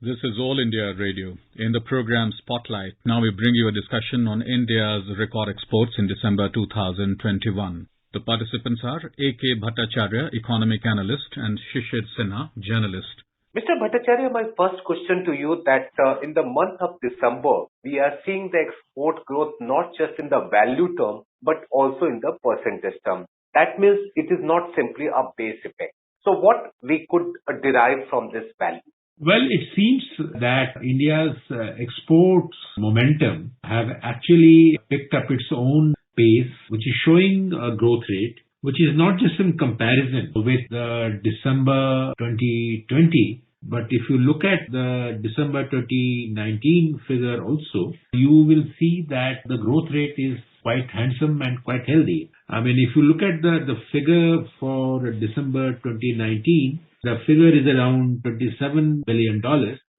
This is All India Radio. In the program Spotlight, now we bring you a discussion on India's record exports in December 2021. The participants are A.K. Bhattacharya, economic analyst, and Shishir Sinha, journalist. Mr. Bhattacharya, my first question to you that in the month of December, we are seeing the export growth not just in the value term, but also in the percentage term. That means it is not simply a base effect. So what we could derive from this value? Well, it seems that India's exports momentum have actually picked up its own pace, which is showing a growth rate, which is not just in comparison with the December 2020, but if you look at the December 2019 figure also, you will see that the growth rate is quite handsome and quite healthy. I mean, if you look at the figure for December 2019, the figure is around $27 billion.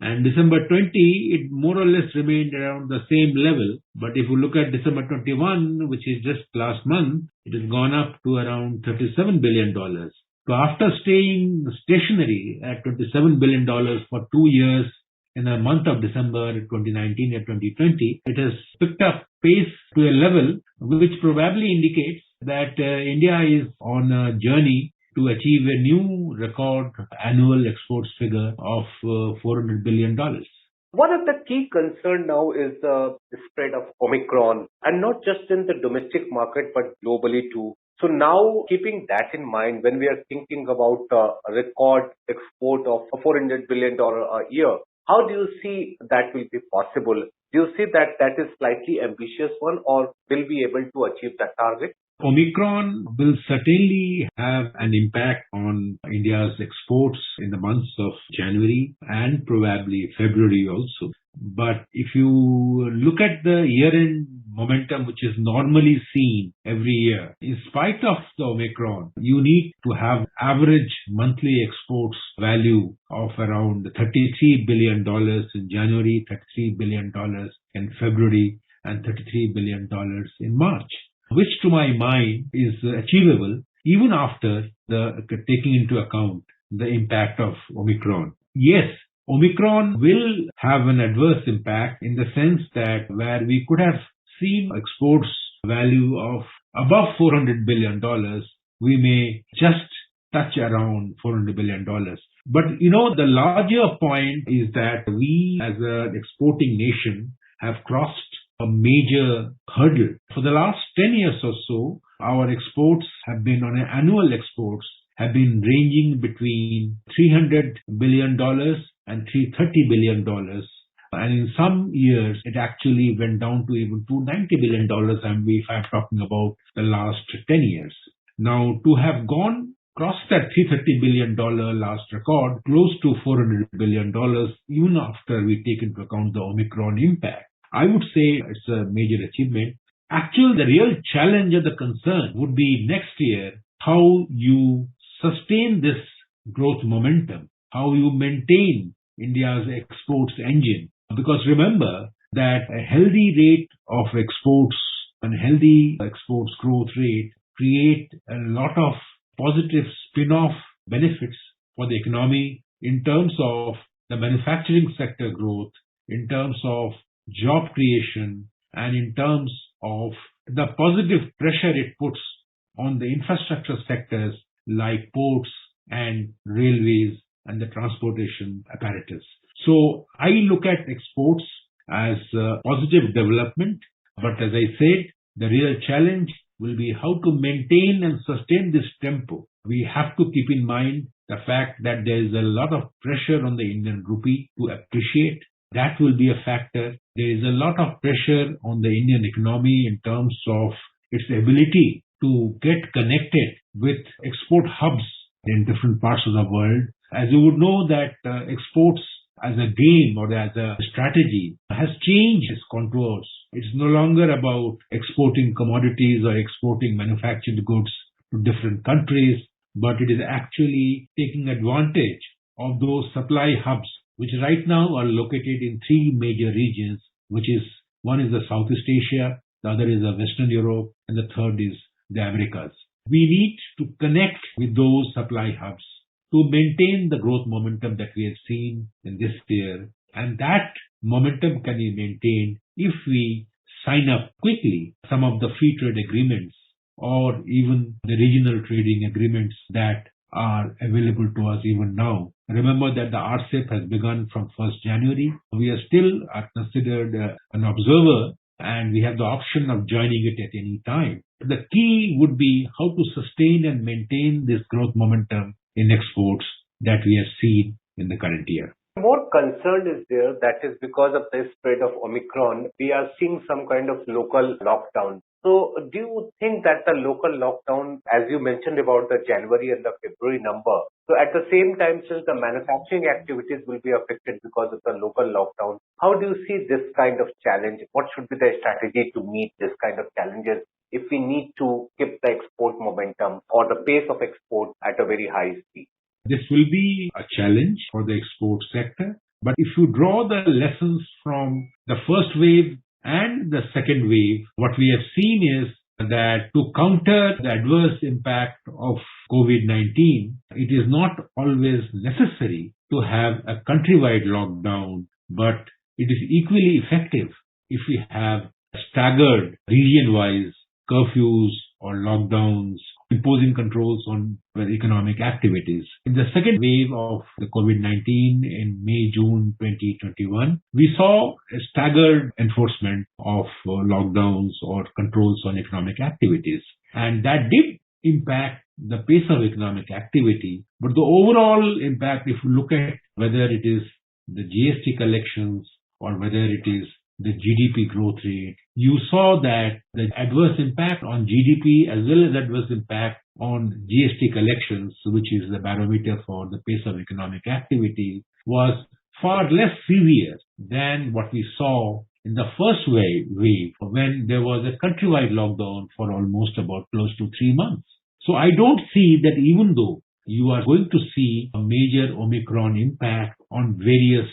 And December 20, it more or less remained around the same level. But if you look at December 21, which is just last month, it has gone up to around $37 billion. So after staying stationary at $27 billion for 2 years, in the month of December 2019 and 2020, it has picked up pace to a level which probably indicates that India is on a journey to achieve a new record annual exports figure of $400 billion. One of the key concerns now is the spread of Omicron, and not just in the domestic market, but globally too. So now, keeping that in mind, when we are thinking about a record export of $400 billion a year, how do you see that will be possible? Do you see that that is slightly ambitious one, or will we able to achieve that target? Omicron will certainly have an impact on India's exports in the months of January and probably February also. But if you look at the year-end momentum, which is normally seen every year, in spite of the Omicron, you need to have average monthly exports value of around $33 billion in January, $33 billion in February, and $33 billion in March, which to my mind is achievable even after taking into account the impact of Omicron. Yes, Omicron will have an adverse impact in the sense that where we could have seen exports value of above $400 billion, we may just touch around $400 billion. But the larger point is that we as an exporting nation have crossed a major hurdle. For the last 10 years or so, our exports have been on an annual exports have been ranging between $300 billion and $330 billion. And in some years, it actually went down to even $290 billion. And if I'm talking about the last 10 years. Now, to have crossed that $330 billion last record, close to $400 billion, even after we take into account the Omicron impact, I would say it's a major achievement. Actually, the real challenge or the concern would be next year, how you sustain this growth momentum, how you maintain India's exports engine. Because remember that a healthy rate of exports and healthy exports growth rate create a lot of positive spin-off benefits for the economy in terms of the manufacturing sector growth, in terms of job creation, and in terms of the positive pressure it puts on the infrastructure sectors like ports and railways and the transportation apparatus. So I look at exports as a positive development, but as I said, the real challenge will be how to maintain and sustain this tempo. We have to keep in mind the fact that there is a lot of pressure on the Indian rupee to appreciate. That will be a factor. There is a lot of pressure on the Indian economy in terms of its ability to get connected with export hubs in different parts of the world. As you would know that exports as a game or as a strategy has changed its contours. It's no longer about exporting commodities or exporting manufactured goods to different countries, but it is actually taking advantage of those supply hubs, which right now are located in three major regions, which is one is the Southeast Asia, the other is the Western Europe, and the third is the Americas. We need to connect with those supply hubs. to maintain the growth momentum that we have seen in this year. And that momentum can be maintained if we sign up quickly some of the free trade agreements or even the regional trading agreements that are available to us even now. Remember that the RCEP has begun from 1st January. We are still considered an observer, and we have the option of joining it at any time. The key would be how to sustain and maintain this growth momentum in exports that we have seen in the current year. More concern is there that is because of the spread of Omicron, we are seeing some kind of local lockdown. So do you think that the local lockdown, as you mentioned about the January and the February number, so at the same time, since the manufacturing activities will be affected because of the local lockdown, how do you see this kind of challenge? What should be the strategy to meet this kind of challenges if we need to keep the export momentum or the pace of export at a very high speed? This will be a challenge for the export sector. But if you draw the lessons from the first wave and the second wave, what we have seen is that to counter the adverse impact of COVID-19, it is not always necessary to have a countrywide lockdown, but it is equally effective if we have staggered region-wise curfews or lockdowns, imposing controls on economic activities. In the second wave of the COVID-19 in May, June 2021, we saw a staggered enforcement of lockdowns or controls on economic activities. And that did impact the pace of economic activity. But the overall impact, if you look at whether it is the GST collections or whether it is the GDP growth rate, you saw that the adverse impact on GDP as well as adverse impact on GST collections, which is the barometer for the pace of economic activity, was far less severe than what we saw in the first wave when there was a countrywide lockdown for almost about close to 3 months. So I don't see that even though you are going to see a major Omicron impact on various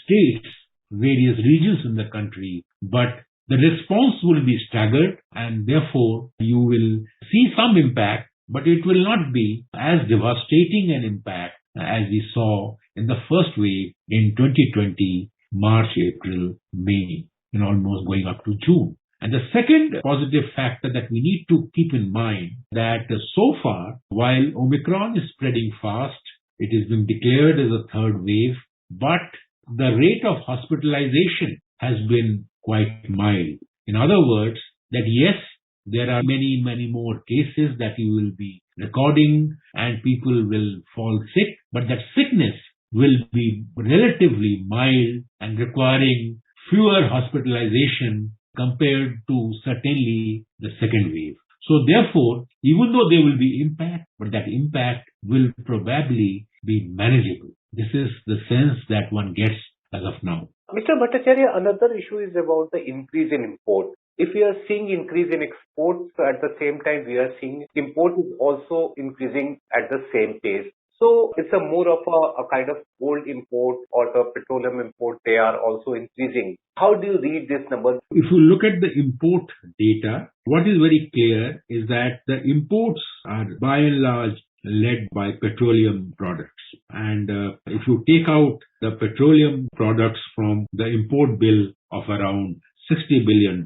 states, various regions in the country, but the response will be staggered and therefore you will see some impact, but it will not be as devastating an impact as we saw in the first wave in 2020, March, April, May, and almost going up to June. And the second positive factor that we need to keep in mind that so far, while Omicron is spreading fast, it has been declared as a third wave, but the rate of hospitalization has been quite mild. In other words, that yes, there are many, many more cases that you will be recording and people will fall sick, but that sickness will be relatively mild and requiring fewer hospitalization compared to certainly the second wave. So therefore, even though there will be impact, but that impact will probably be manageable. This is the sense that one gets as of now. Mr. Bhattacharya, another issue is about the increase in import. If we are seeing increase in exports, at the same time we are seeing import is also increasing at the same pace. So it's a more of a kind of gold import or the petroleum import, they are also increasing. How do you read this number? If you look at the import data, what is very clear is that the imports are by and large led by petroleum products. And if you take out the petroleum products from the import bill of around $60 billion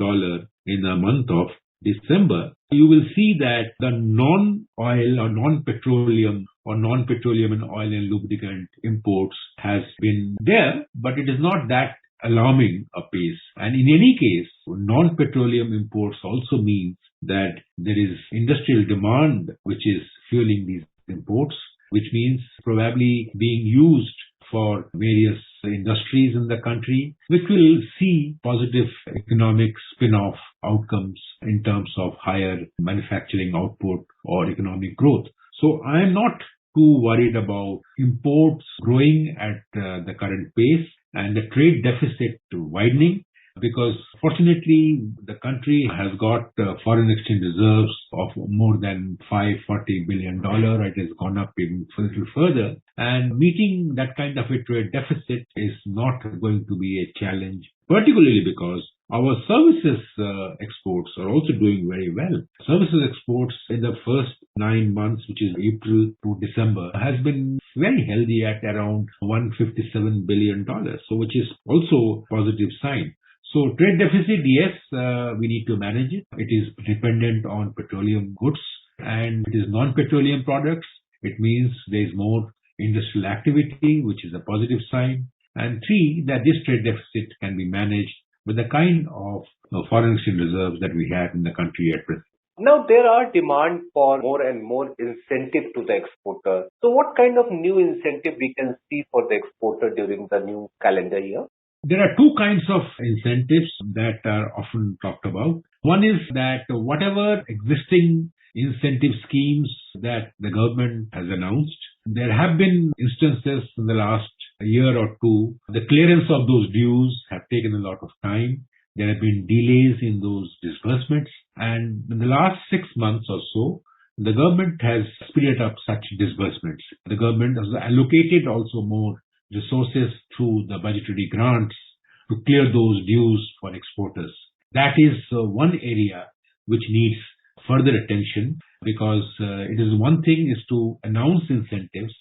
in the month of December, you will see that the non-oil or non-petroleum and oil and lubricant imports has been there, but it is not that alarming a pace. And in any case, non-petroleum imports also means that there is industrial demand which is fueling these imports, which means probably being used for various industries in the country, which will see positive economic spin-off outcomes in terms of higher manufacturing output or economic growth. So I am not too worried about imports growing at the current pace and the trade deficit widening, because fortunately the country has got foreign exchange reserves of more than $540 billion. It has gone up even a little further, and meeting that kind of a trade deficit is not going to be a challenge, particularly because Our services exports are also doing very well. Services exports in the first 9 months, which is April to December, has been very healthy at around $157 billion, so which is also a positive sign. So trade deficit, yes, we need to manage it. It is dependent on petroleum goods and it is non-petroleum products. It means there is more industrial activity, which is a positive sign. And three, that this trade deficit can be managed with the kind of foreign exchange reserves that we have in the country at present. Now, there are demand for more and more incentive to the exporter. So what kind of new incentive we can see for the exporter during the new calendar year? There are two kinds of incentives that are often talked about. One is that whatever existing incentive schemes that the government has announced, there have been instances in the last year or two, the clearance of those dues have taken a lot of time. There have been delays in those disbursements. And in the last 6 months or so, the government has speeded up such disbursements. The government has allocated also more resources through the budgetary grants to clear those dues for exporters. That is one area which needs further attention because it is one thing is to announce incentives,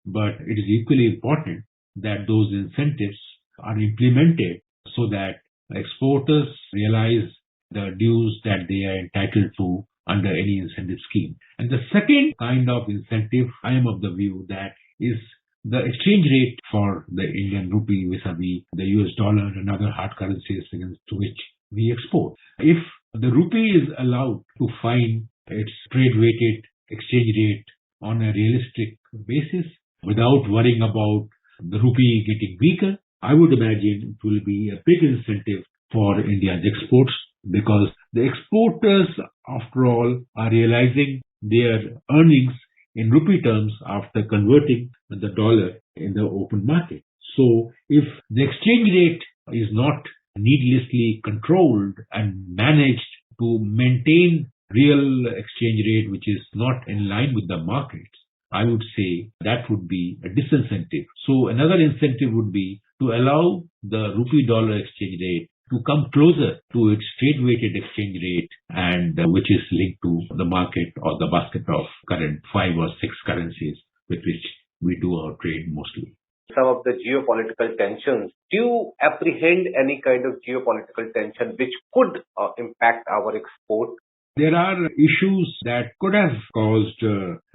but it is equally important that those incentives are implemented so that exporters realize the dues that they are entitled to under any incentive scheme. And the second kind of incentive, I am of the view that is the exchange rate for the Indian rupee vis-a-vis the US dollar and other hard currencies against which we export. If the rupee is allowed to find its trade-weighted exchange rate on a realistic basis without worrying about the rupee getting weaker, I would imagine it will be a big incentive for India's exports because the exporters, after all, are realizing their earnings in rupee terms after converting the dollar in the open market. So if the exchange rate is not needlessly controlled and managed to maintain real exchange rate which is not in line with the markets, I would say that would be a disincentive. So another incentive would be to allow the rupee-dollar exchange rate to come closer to its trade-weighted exchange rate and which is linked to the market or the basket of current 5 or 6 currencies with which we do our trade mostly. Some of the geopolitical tensions, do you apprehend any kind of geopolitical tension which could impact our export? There are issues that could have caused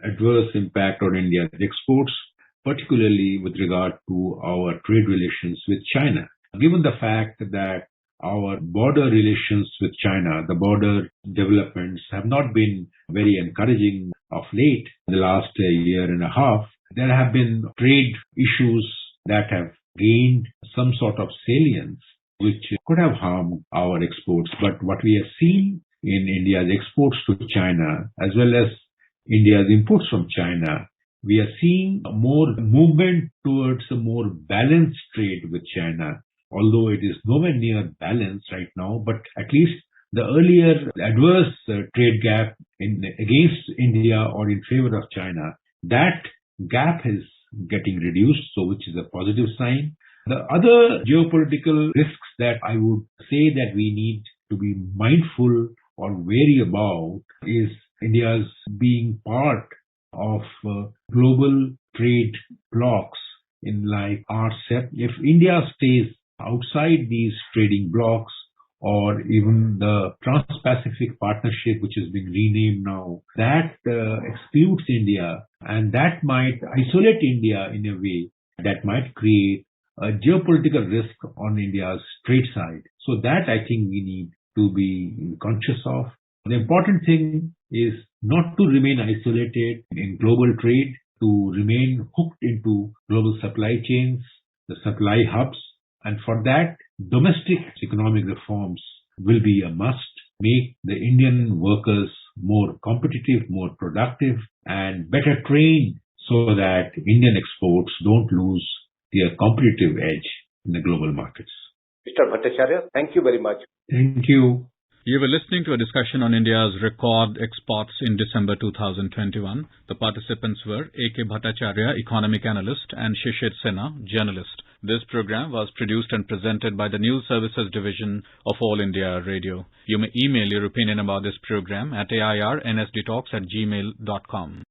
adverse impact on India's exports, particularly with regard to our trade relations with China. Given the fact that our border relations with China, the border developments have not been very encouraging of late, in the last year and a half, there have been trade issues that have gained some sort of salience, which could have harmed our exports. But what we have seen in India's exports to China, as well as India's imports from China, we are seeing more movement towards a more balanced trade with China, although it is nowhere near balanced right now, but at least the earlier adverse trade gap against India or in favor of China, that gap is getting reduced, so which is a positive sign. The other geopolitical risks that I would say that we need to be mindful or wary about is India's being part of global trade blocs in like RCEP. If India stays outside these trading blocs or even the Trans-Pacific Partnership, which has been renamed now, that excludes India and that might isolate India in a way that might create a geopolitical risk on India's trade side. So that I think we need to be conscious of. The important thing is not to remain isolated in global trade, to remain hooked into global supply chains, the supply hubs, and for that, domestic economic reforms will be a must. Make the Indian workers more competitive, more productive, and better trained so that Indian exports don't lose their competitive edge in the global markets. Mr. Bhattacharya, thank you very much. Thank you. You were listening to a discussion on India's record exports in December 2021. The participants were A.K. Bhattacharya, economic analyst, and Shishir Sinha, journalist. This program was produced and presented by the News Services Division of All India Radio. You may email your opinion about this program at airnsdtalks@gmail.com.